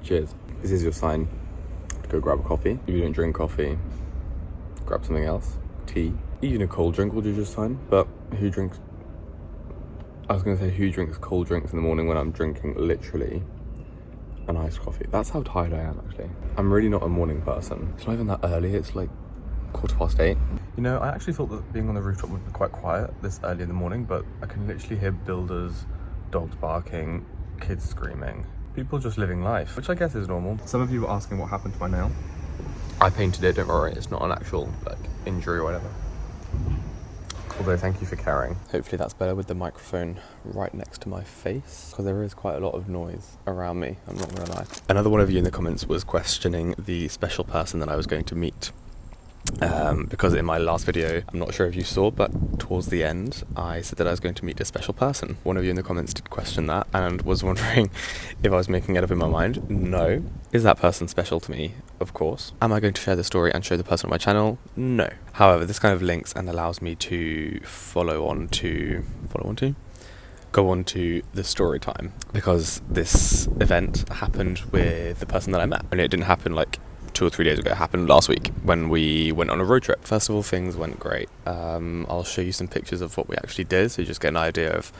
Cheers. This is your sign to go grab a coffee. If you don't drink coffee, grab something else. Tea. Even a cold drink will do just fine. But who drinks... I was going to say who drinks cold drinks in the morning when I'm drinking literally an iced coffee. That's how tired I am, actually. I'm really not a morning person. It's not even that early. It's like 8:15. You know, I actually thought that being on the rooftop would be quite quiet this early in the morning, but I can literally hear builders, dogs barking, kids screaming. People just living life, which I guess is normal. Some of you were asking what happened to my nail. I painted it, don't worry. It's not an actual like injury or whatever. Although, thank you for caring. Hopefully that's better with the microphone right next to my face, because there is quite a lot of noise around me, I'm not gonna lie. Another one of you in the comments was questioning the special person that I was going to meet. Because in my last video, I'm not sure if you saw, but towards the end, I said that I was going to meet a special person. One of you in the comments did question that and was wondering if I was making it up in my mind. No. Is that person special to me? Of course. Am I going to share the story and show the person on my channel? No. However, this kind of links and allows me to go on to the story time, because this event happened with the person that I met, and it didn't happen like 2 or 3 days ago. It happened last week when we went on a road trip. First of all, things went great. I'll show you some pictures of what we actually did, so you just get an idea of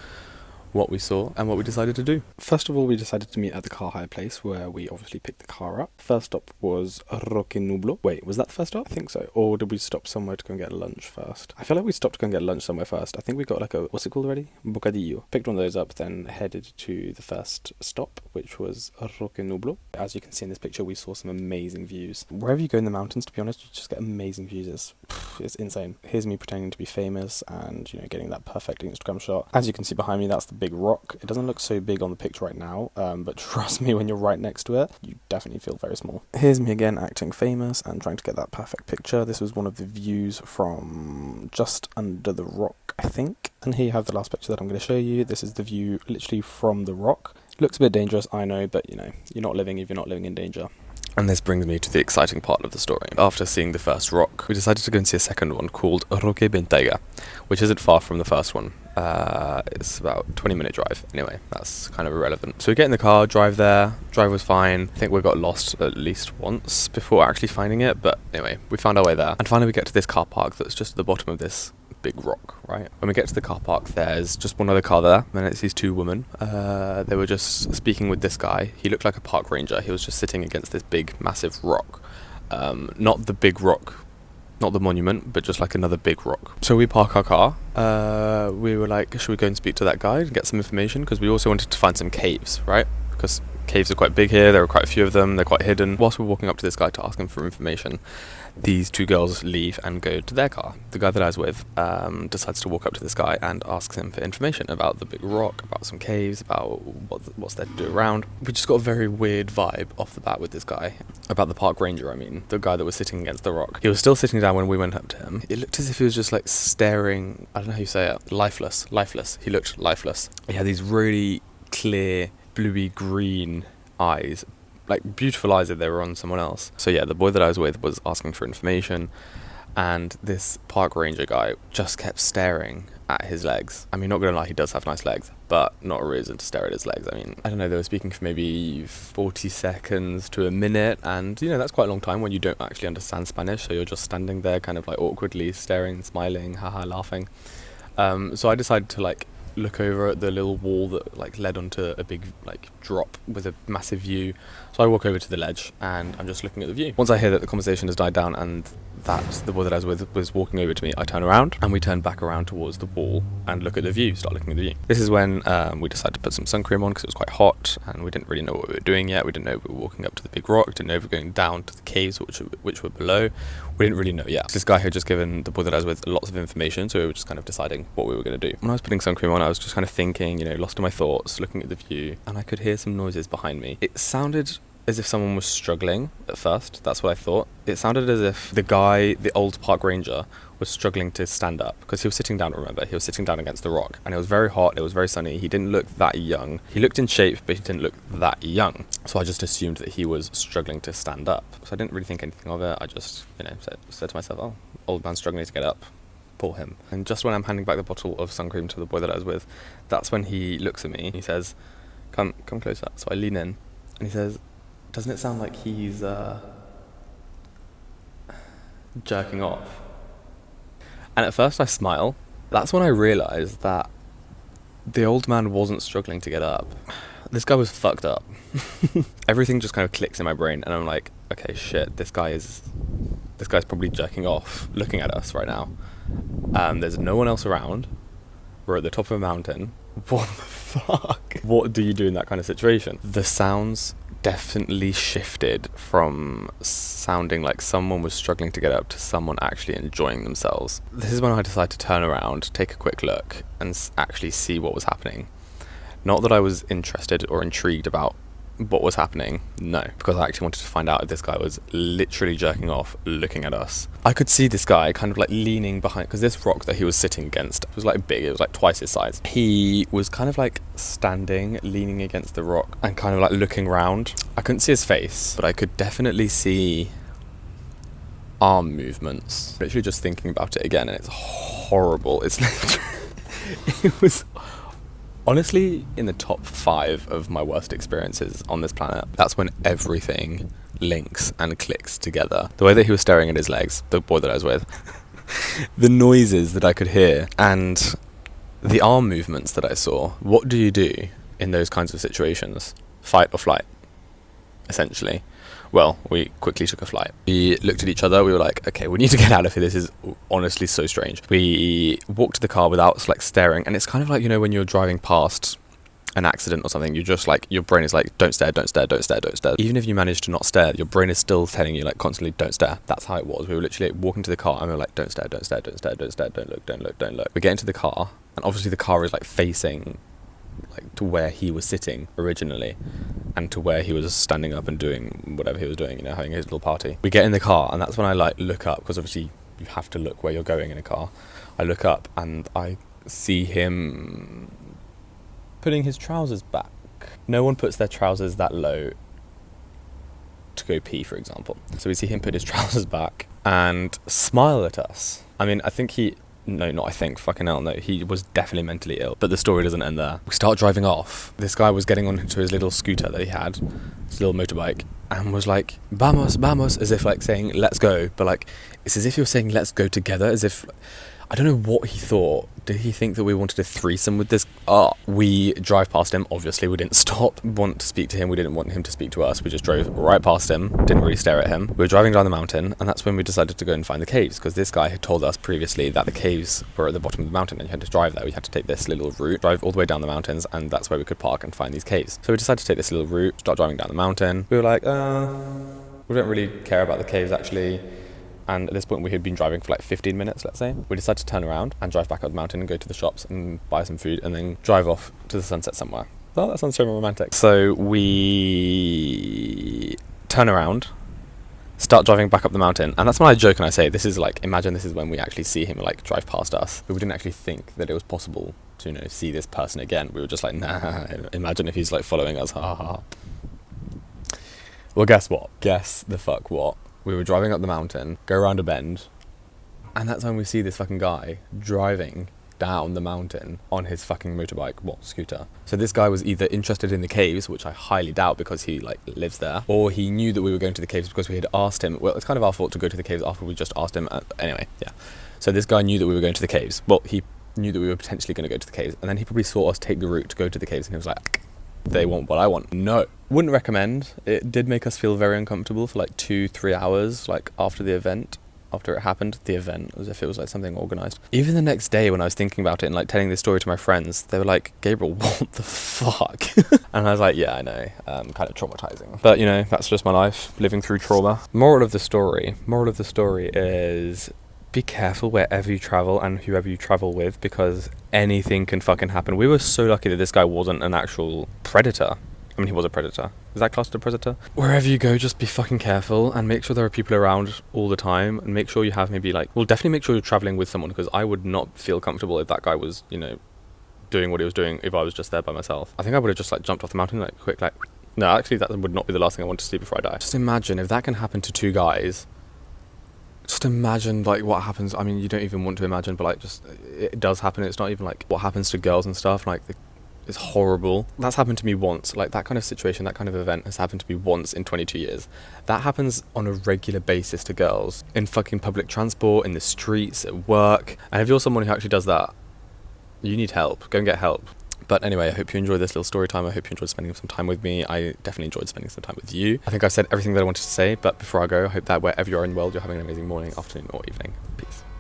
what we saw and what we decided to do. First of all, we decided to meet at the car hire place, where we obviously picked the car up. First stop was Roque Nublo. Wait, was that the first stop? I think so. Or did we stop somewhere to go and get lunch first? I feel like we stopped to go and get lunch somewhere first. I think we got like a, what's it called already? Bocadillo. Picked one of those up, then headed to the first stop, which was Roque Nublo. As you can see in this picture, we saw some amazing views. Wherever you go in the mountains, to be honest, you just get amazing views. It's insane. Here's me pretending to be famous and, you know, getting that perfect Instagram shot. As you can see behind me, that's the big rock. It doesn't look so big on the picture right now, but trust me, when you're right next to it, you definitely feel very small. Here's me again acting famous and trying to get that perfect picture. This was one of the views from just under the rock, I think. And here you have the last picture that I'm going to show you. This is the view literally from the rock. Looks a bit dangerous, I know, but you know, you're not living if you're not living in danger. And this brings me to the exciting part of the story. After seeing the first rock, we decided to go and see a second one called Roque Bentayga, which isn't far from the first one. It's about a 20-minute drive. Anyway, that's kind of irrelevant. So we get in the car, drive there. Drive was fine. I think we got lost at least once before actually finding it, but anyway, we found our way there. And finally we get to this car park that's just at the bottom of this big rock, right? When we get to the car park, there's just one other car there, and it's these two women. They were just speaking with this guy. He looked like a park ranger. He was just sitting against this big, massive rock. Not the big rock, not the monument, but just like another big rock. So we park our car. We were like, should we go and speak to that guy and get some information? Because we also wanted to find some caves, right? Because caves are quite big here. There are quite a few of them. They're quite hidden. Whilst we're walking up to this guy to ask him for information, these two girls leave and go to their car. The guy that I was with decides to walk up to this guy and asks him for information about the big rock, about some caves, about what's there to do around. We just got a very weird vibe off the bat with this guy. About the park ranger, I mean. The guy that was sitting against the rock. He was still sitting down when we went up to him. It looked as if he was just like staring, I don't know how you say it, lifeless. He looked lifeless. He had these really clear, bluey green eyes, like beautiful eyes if they were on someone else. So yeah, the boy that I was with was asking for information, and this park ranger guy just kept staring at his legs. I mean, not gonna lie, he does have nice legs, but not a reason to stare at his legs. I mean, I don't know, they were speaking for maybe 40 seconds to a minute, and you know, that's quite a long time when you don't actually understand Spanish, so you're just standing there kind of like awkwardly staring, smiling, haha, laughing. So I decided to like look over at the little wall that like led onto a big like drop with a massive view. So I walk over to the ledge and I'm just looking at the view. Once I hear that the conversation has died down and that the boy that I was with was walking over to me, I turn around and we turn back around towards the wall and look at the view, start looking at the view. This is when we decided to put some sun cream on because it was quite hot and we didn't really know what we were doing yet. We didn't know if we were walking up to the big rock, didn't know if we were going down to the caves which were below. We didn't really know yet. This guy had just given the boy that I was with lots of information, so we were just kind of deciding what we were going to do. When I was putting sun cream on, I was just kind of thinking, you know, lost in my thoughts, looking at the view, and I could hear some noises behind me. It sounded as if someone was struggling at first. That's what I thought. It sounded as if the guy, the old park ranger, was struggling to stand up because he was sitting down, remember, he was sitting down against the rock and it was very hot, it was very sunny. He didn't look that young. He looked in shape, but he didn't look that young. So I just assumed that he was struggling to stand up. So I didn't really think anything of it. I just, you know, said to myself, oh, old man struggling to get up, poor him. And just when I'm handing back the bottle of sun cream to the boy that I was with, that's when he looks at me and he says, come closer. So I lean in and he says, Doesn't it sound like he's jerking off? And at first I smile. That's when I realised that the old man wasn't struggling to get up. This guy was fucked up. Everything just kind of clicks in my brain, and I'm like, okay, shit, this guy's probably jerking off looking at us right now. There's no one else around. We're at the top of a mountain. What the fuck? What do you do in that kind of situation? The sounds definitely shifted from sounding like someone was struggling to get up to someone actually enjoying themselves. This is when I decided to turn around, take a quick look, and actually see what was happening. Not that I was interested or intrigued about what was happening, no, because I actually wanted to find out if this guy was literally jerking off looking at us. I could see this guy kind of like leaning behind, because this rock that he was sitting against was like big, it was like twice his size. He was kind of like standing, leaning against the rock and kind of like looking round. I couldn't see his face, but I could definitely see arm movements. Literally just thinking about it again, and it's horrible. It's it was honestly in the top 5 of my worst experiences on this planet. That's when everything links and clicks together. The way that he was staring at his legs, the boy that I was with, the noises that I could hear, and the arm movements that I saw. What do you do in those kinds of situations? Fight or flight, essentially. Well, we quickly took a flight. We looked at each other, we were like, okay, we need to get out of here, this is honestly so strange. We walked to the car without like staring, and it's kind of like, you know, when you're driving past an accident or something, you're just like, your brain is like, don't stare, don't stare, don't stare, don't stare. Even if you manage to not stare, your brain is still telling you like constantly, don't stare. That's how it was. We were literally walking to the car and we were like, don't stare, don't stare, don't stare, don't stare, don't look, don't look, don't look. We get into the car, and obviously the car is like facing like to where he was sitting originally, and to where he was standing up and doing whatever he was doing, you know, having his little party. We get in the car, and that's when I like look up, because obviously you have to look where you're going in a car. I look up and I see him putting his trousers back. No one puts their trousers that low to go pee, for example. So we see him put his trousers back and smile at us. I mean, I think fucking hell, no, he was definitely mentally ill, but the story doesn't end there. We start driving off. This guy was getting onto his little scooter that he had, his little motorbike, and was like, vamos, vamos, as if like saying, let's go, but like, it's as if you're saying, let's go together, as if, I don't know what he thought. Did he think that we wanted a threesome with this? We drive past him. Obviously, we didn't want to speak to him. We didn't want him to speak to us. We just drove right past him. Didn't really stare at him. We were driving down the mountain, and that's when we decided to go and find the caves, because this guy had told us previously that the caves were at the bottom of the mountain, and you had to drive there. We had to take this little route, drive all the way down the mountains, and that's where we could park and find these caves. So we decided to take this little route, start driving down the mountain. We were like, we don't really care about the caves, actually. And at this point we had been driving for like 15 minutes, let's say. We decided to turn around and drive back up the mountain and go to the shops and buy some food, and then drive off to the sunset somewhere. Well, that sounds so romantic. So we turn around, start driving back up the mountain, and that's when I joke and I say, this is like, imagine this is when we actually see him like drive past us. But we didn't actually think that it was possible to, you know, see this person again. We were just like, nah, imagine if he's like following us, ha ha ha. Well, guess what? Guess the fuck what? We were driving up the mountain, go around a bend, and that's when we see this fucking guy driving down the mountain on his fucking motorbike, scooter. So this guy was either interested in the caves, which I highly doubt because he like lives there, or he knew that we were going to the caves because we had asked him. Well, it's kind of our fault to go to the caves after we just asked him. Anyway, yeah. So this guy knew that we were going to the caves. Well, he knew that we were potentially going to go to the caves, and then he probably saw us take the route to go to the caves, and he was like, they want what I want. No. Wouldn't recommend. It did make us feel very uncomfortable for like 2-3 hours, like after the event, after it happened, the event, as if it was like something organised. Even the next day when I was thinking about it and like telling this story to my friends, they were like, Gabriel, what the fuck? And I was like, yeah, I know, kind of traumatising. But you know, that's just my life, living through trauma. Moral of the story is, be careful wherever you travel and whoever you travel with, because anything can fucking happen. We were so lucky that this guy wasn't an actual predator. I mean, he was a predator. Is that classed as a predator? Wherever you go, just be fucking careful and make sure there are people around all the time, and make sure you have maybe like, well, definitely make sure you're traveling with someone, because I would not feel comfortable if that guy was, you know, doing what he was doing if I was just there by myself. I think I would have just like jumped off the mountain like quick, like, no, actually that would not be the last thing I want to see before I die. Just imagine if that can happen to 2 guys. Just imagine like what happens. I mean, you don't even want to imagine, but like, just, it does happen. It's not even like what happens to girls and stuff. Like, It's horrible. That's happened to me once. Like, that kind of situation, that kind of event has happened to me once in 22 years. That happens on a regular basis to girls in fucking public transport, in the streets, at work. And if you're someone who actually does that, you need help. Go and get help. But anyway, I hope you enjoyed this little story time. I hope you enjoyed spending some time with me. I definitely enjoyed spending some time with you. I think I've said everything that I wanted to say, but before I go, I hope that wherever you are in the world, you're having an amazing morning, afternoon, or evening. Peace.